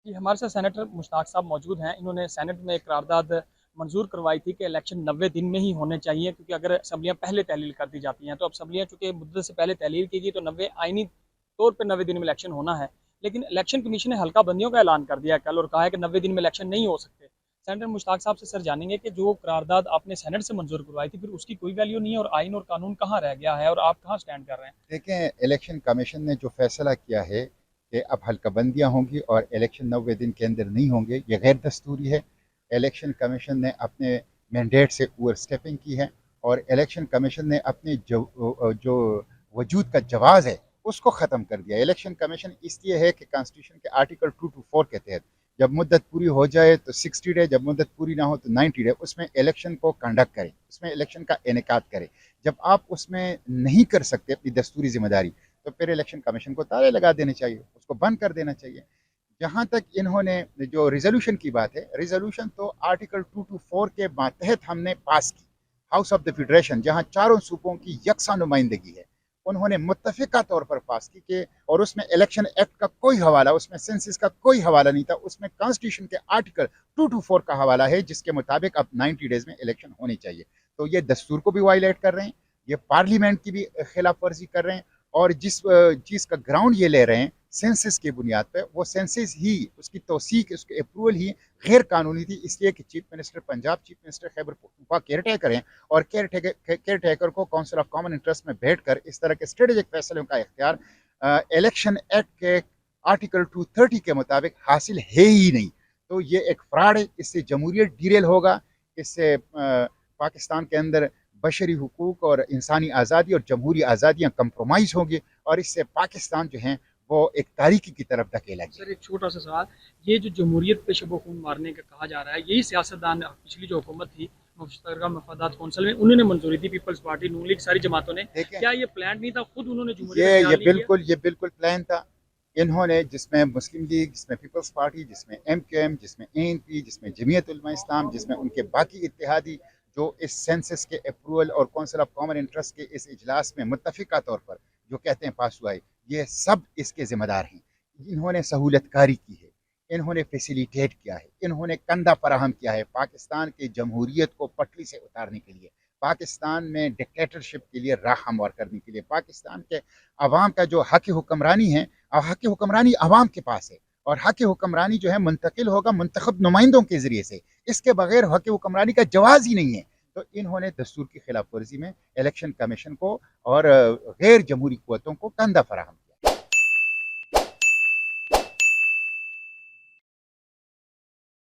جی ہمارے ساتھ سینیٹر مشتاق صاحب موجود ہیں. انہوں نے سینٹ میں ایک قرارداد منظور کروائی تھی کہ الیکشن 90 دن میں ہی ہونے چاہیے، کیونکہ اگر اسمبلیاں پہلے تحلیل کر دی جاتی ہیں تو اب اسمبلیاں چونکہ مدت سے پہلے تحلیل کی گئی تو 90 آئینی طور پہ 90 دن میں الیکشن ہونا ہے. لیکن الیکشن کمیشن نے حلقہ بندیوں کا اعلان کر دیا ہے کل اور کہا ہے کہ 90 دن میں الیکشن نہیں ہو سکتے. سینیٹر مشتاق صاحب سے سر جانیں گے کہ جو قرارداد آپ نے سینٹ سے منظور کروائی تھی پھر اس کی کوئی ویلیو نہیں ہے، اور آئین اور قانون کہاں رہ گیا ہے اور آپ کہاں سٹینڈ کر رہے ہیں؟ دیکھیں، الیکشن کمیشن نے جو فیصلہ کیا ہے کہ اب حلقہ بندیاں ہوں گی اور الیکشن 90 دن کے اندر نہیں ہوں گے، یہ غیر دستوری ہے. الیکشن کمیشن نے اپنے مینڈیٹ سے اوور اسٹیپنگ کی ہے، اور الیکشن کمیشن نے اپنے جو وجود کا جواز ہے اس کو ختم کر دیا. الیکشن کمیشن اس لیے ہے کہ کانسٹیٹیوشن کے آرٹیکل 224 کے تحت جب مدت پوری ہو جائے تو 60 ڈے، جب مدت پوری نہ ہو تو 90 ڈے، اس میں الیکشن کو کنڈکٹ کریں، اس میں الیکشن کا انعقاد کریں. جب آپ اس میں نہیں کر سکتے اپنی دستوری ذمہ داری تو پھر الیکشن کمیشن کو تالے لگا دینے چاہیے، اس کو بند کر دینا چاہیے. جہاں تک انہوں نے جو ریزولوشن کی بات ہے، ریزولوشن تو آرٹیکل 224 کے ماتحت ہم نے پاس کی. ہاؤس آف دا فیڈریشن، جہاں چاروں صوبوں کی یکساں نمائندگی ہے، انہوں نے متفقہ طور پر پاس کی کہ، اور اس میں الیکشن ایکٹ کا کوئی حوالہ، اس میں سینسس کا کوئی حوالہ نہیں تھا، اس میں کانسٹیٹیوشن کے آرٹیکل 224 کا حوالہ ہے جس کے مطابق اب 90 ڈیز میں الیکشن ہونی چاہیے. تو یہ دستور کو بھی وائلیٹ کر رہے ہیں، یہ پارلیمنٹ کی بھی خلاف ورزی کر رہے ہیں، اور جس چیز کا گراؤنڈ یہ لے رہے ہیں سینسس کی بنیاد پہ، وہ سینسس ہی، اس کی توثیق، اس کی اپروول ہی غیر قانونی تھی. اس لیے کہ chief minister Punjab, chief minister Khyber Pakhtunkhwa caretaker ہیں، اور کیئر ٹیکر کو کونسل آف کامن انٹرسٹ میں بیٹھ کر اس طرح کے اسٹریٹجک فیصلوں کا اختیار الیکشن ایکٹ کے آرٹیکل 230 کے مطابق حاصل ہے ہی نہیں. تو یہ ایک فراڈ ہے. اس سے جمہوریت ڈیریل ہوگا، اس سے پاکستان کے اندر بشری حقوق اور انسانی آزادی اور جمہوری آزادیاں کمپرومائز ہوں گی، اور اس سے پاکستان جو ہیں وہ ایک تاریکی کی طرف دھکیلا گیا. سر ایک چھوٹا سا سوال، یہ جو جمہوریت پہ شب و خون مارنے کا کہا جا رہا ہے، یہی سیاستدان پچھلی جو حکومت تھی مشترکہ مفادات کونسل میں، انہوں نے منظوری دی، پیپلز پارٹی، نون لیگ، ساری جماعتوں نے. کیا یہ پلان نہیں تھا؟ خود انہوں نے جمہوریت کا خیال نہیں کیا؟ یہ بالکل پلان تھا. انہوں نے، جس میں مسلم لیگ، جس میں پیپلز پارٹی، جس میں ایم کیو ایم، جس میں ANP، جس میں جمعیت علماء اسلام، جس میں ان کے باقی اتحادی، جو اس سینسس کے اپروول اور کونسل آف کامن انٹرسٹ کے اس اجلاس میں متفقہ طور پر جو کہتے ہیں پاس ہوا ہے، یہ سب اس کے ذمہ دار ہیں. انہوں نے سہولت کاری کی ہے، انہوں نے فیسیلیٹیٹ کیا ہے، انہوں نے کندھا فراہم کیا ہے پاکستان کی جمہوریت کو پٹری سے اتارنے کے لیے، پاکستان میں ڈکٹیٹرشپ کے لیے راہ ہموار کرنے کے لیے. پاکستان کے عوام کا جو حق حکمرانی ہے، حق حکمرانی عوام کے پاس ہے، اور حق حکمرانی جو ہے منتقل ہوگا منتخب نمائندوں کے ذریعے سے. اس کے بغیر حق حکمرانی کا جواز ہی نہیں ہے. تو انہوں نے دستور کی خلاف ورزی میں الیکشن کمیشن کو اور غیر جمہوری قوتوں کو کندھا فراہم